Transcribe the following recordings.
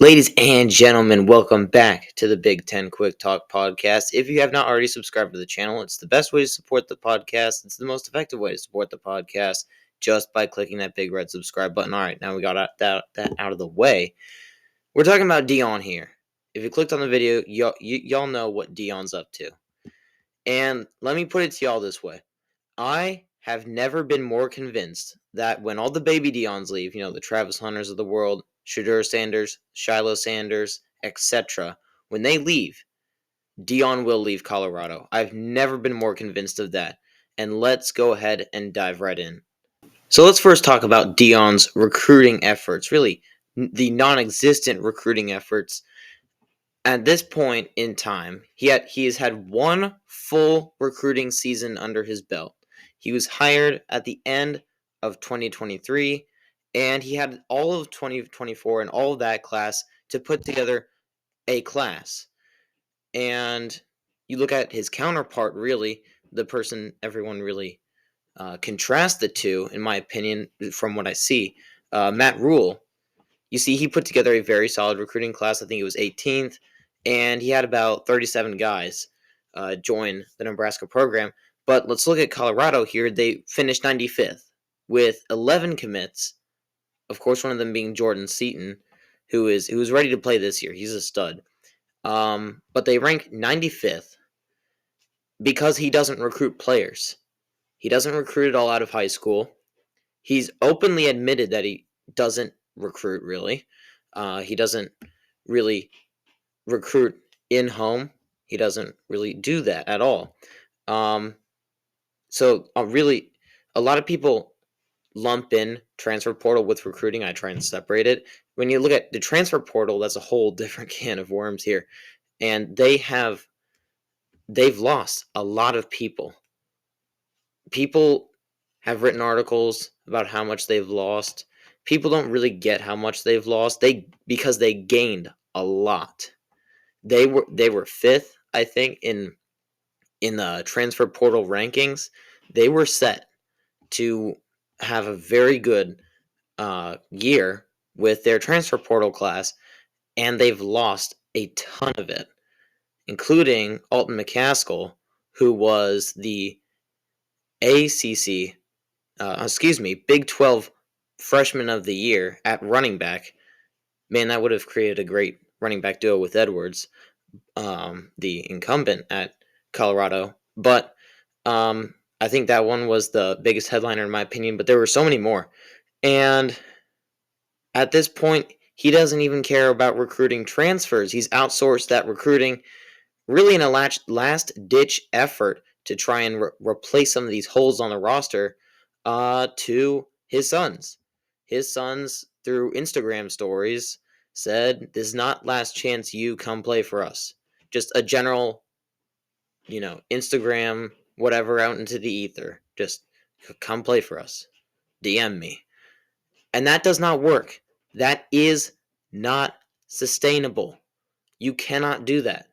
Ladies and gentlemen, welcome back to the Big Ten Quick Talk podcast. If you have not already subscribed to the channel, it's the best way to support the podcast. It's the most effective way to support the podcast just by clicking that big red subscribe button. All right, now we got that out of the way. We're talking about Dion here. If you clicked on the video, y'all know what Dion's up to. And let me put it to y'all this way. I have never been more convinced that when all the baby Dions leave, the Travis Hunters of the world, Shedeur Sanders, Shiloh Sanders, etc., when they leave, Dion will leave Colorado. I've never been more convinced of that. And let's go ahead and dive right in. So let's first talk about Dion's recruiting efforts, really the non-existent recruiting efforts. At this point in time, he has had one full recruiting season under his belt. He was hired at the end of 2023, and he had all of 2024 and all of that class to put together a class. And you look at his counterpart, really, the person everyone really contrasts the two, in my opinion, from what I see, Matt Rule. You see, he put together a very solid recruiting class. I think it was 18th, and he had about 37 guys join the Nebraska program. But let's look at Colorado here. They finished 95th with 11 commits. Of course, one of them being Jordan Seaton, who was ready to play this year. He's a stud. But they rank 95th because he doesn't recruit players. He doesn't recruit at all out of high school. He's openly admitted that he doesn't recruit, really. He doesn't really recruit in-home. He doesn't really do that at all. So really, a lot of people lump in transfer portal with recruiting. I try and separate it. When you look at the transfer portal, that's a whole different can of worms here. And they've lost a lot of people. People have written articles about how much they've lost. People don't really get how much they've lost. Because they gained a lot. They were fifth, I think, in the transfer portal rankings. They were set to have a very good year with their transfer portal class, and they've lost a ton of it, including Alton McCaskill, who was the Big 12 Freshman of the Year at running back. Man, that would have created a great running back duo with Edwards, the incumbent at Colorado. But I think that one was the biggest headliner in my opinion, but there were so many more. And at this point, he doesn't even care about recruiting transfers. He's outsourced that recruiting really in a last-ditch effort to try and replace some of these holes on the roster to his sons. His sons, through Instagram stories, said, "This is not last chance you come play for us." Just a general, Instagram, whatever, out into the ether. Just come play for us. DM me. And that does not work. That is not sustainable. You cannot do that.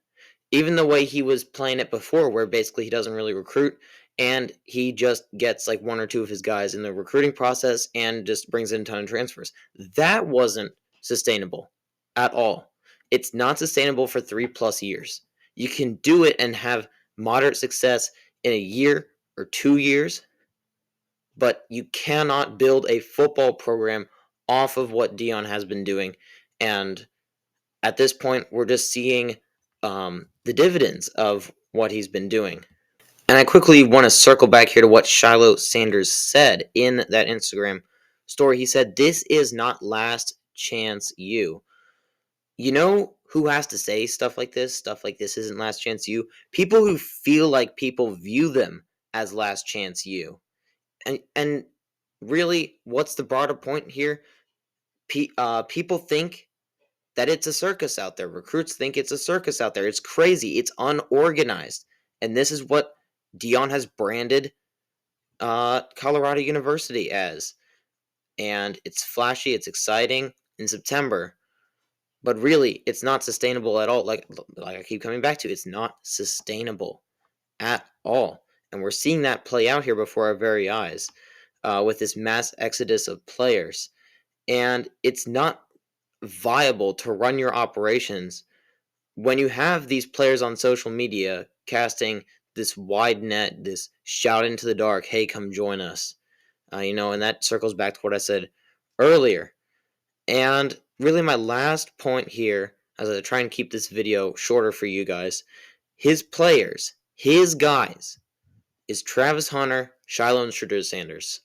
Even the way he was playing it before, where basically he doesn't really recruit, and he just gets like one or two of his guys in the recruiting process and just brings in a ton of transfers. That wasn't sustainable at all. It's not sustainable for 3+ years. You can do it and have moderate success in a year or 2 years, but you cannot build a football program off of what Dion has been doing. And at this point, we're just seeing the dividends of what he's been doing. And I quickly want to circle back here to what Shiloh Sanders said in that Instagram story. He said, "This is not last chance you." You know who has to say stuff like this? Stuff like this isn't last chance you? People who feel like people view them as last chance you. And really, what's the broader point here? People think that it's a circus out there. Recruits think it's a circus out there. It's crazy. It's unorganized. And this is what Dion has branded Colorado University as. And it's flashy. It's exciting in September. But really, it's not sustainable at all. Like I keep coming back to, it's not sustainable at all. And we're seeing that play out here before our very eyes with this mass exodus of players. And it's not viable to run your operations when you have these players on social media casting this wide net, this shout into the dark, hey, come join us. And that circles back to what I said earlier. And really, my last point here, as I try and keep this video shorter for you guys, his players, his guys, is Travis Hunter, Shiloh, and Shedeur Sanders.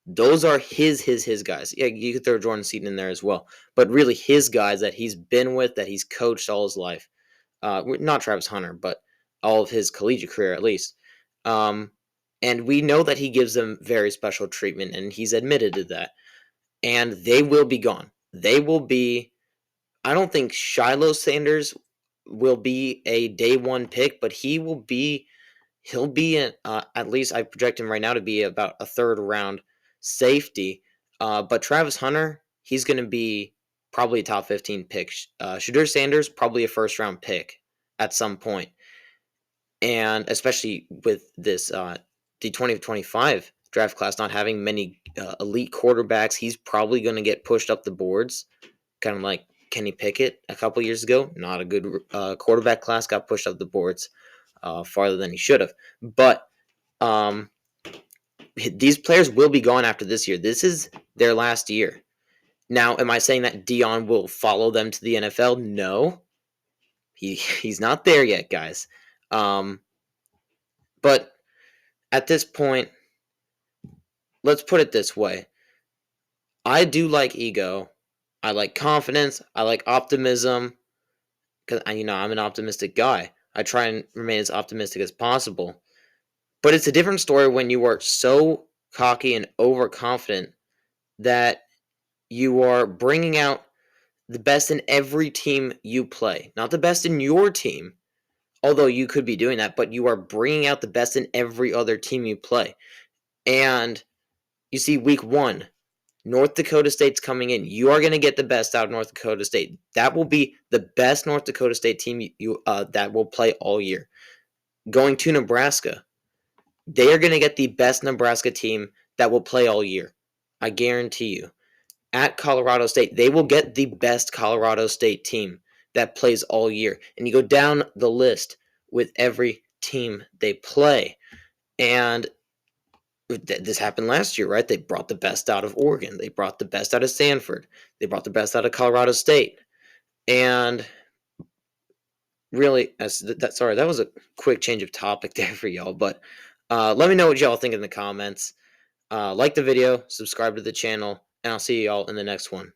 Those are his guys. Yeah, you could throw Jordan Seaton in there as well, but really his guys that he's been with, that he's coached all his life. Not Travis Hunter, but all of his collegiate career at least. And we know that he gives them very special treatment, and he's admitted to that. And they will be gone. They will be. I don't think Shiloh Sanders will be a day one pick, but he will be. He'll be at least I project him right now to be about a third round safety. But Travis Hunter, he's going to be probably a top 15 pick. Shedeur Sanders, probably a first round pick at some point. And especially with this the 2025 draft class not having many elite quarterbacks, he's probably going to get pushed up the boards, kind of like Kenny Pickett a couple years ago. Not a good quarterback class, got pushed up the boards farther than he should have. But these players will be gone after this year. This is their last year. Now, am I saying that Dion will follow them to the NFL? No. He's not there yet, guys. But at this point, let's put it this way. I do like ego. I like confidence. I like optimism. Because, I'm an optimistic guy. I try and remain as optimistic as possible. But it's a different story when you are so cocky and overconfident that you are bringing out the best in every team you play. Not the best in your team, although you could be doing that, but you are bringing out the best in every other team you play. And you see, week 1, North Dakota State's coming in. You are going to get the best out of North Dakota State. That will be the best North Dakota State team that will play all year. Going to Nebraska, they are going to get the best Nebraska team that will play all year. I guarantee you. At Colorado State, they will get the best Colorado State team that plays all year. And you go down the list with every team they play. And this happened last year, right? They brought the best out of Oregon. They brought the best out of Stanford. They brought the best out of Colorado State. And really, that was a quick change of topic there for y'all. But let me know what y'all think in the comments. Like the video, subscribe to the channel, and I'll see y'all in the next one.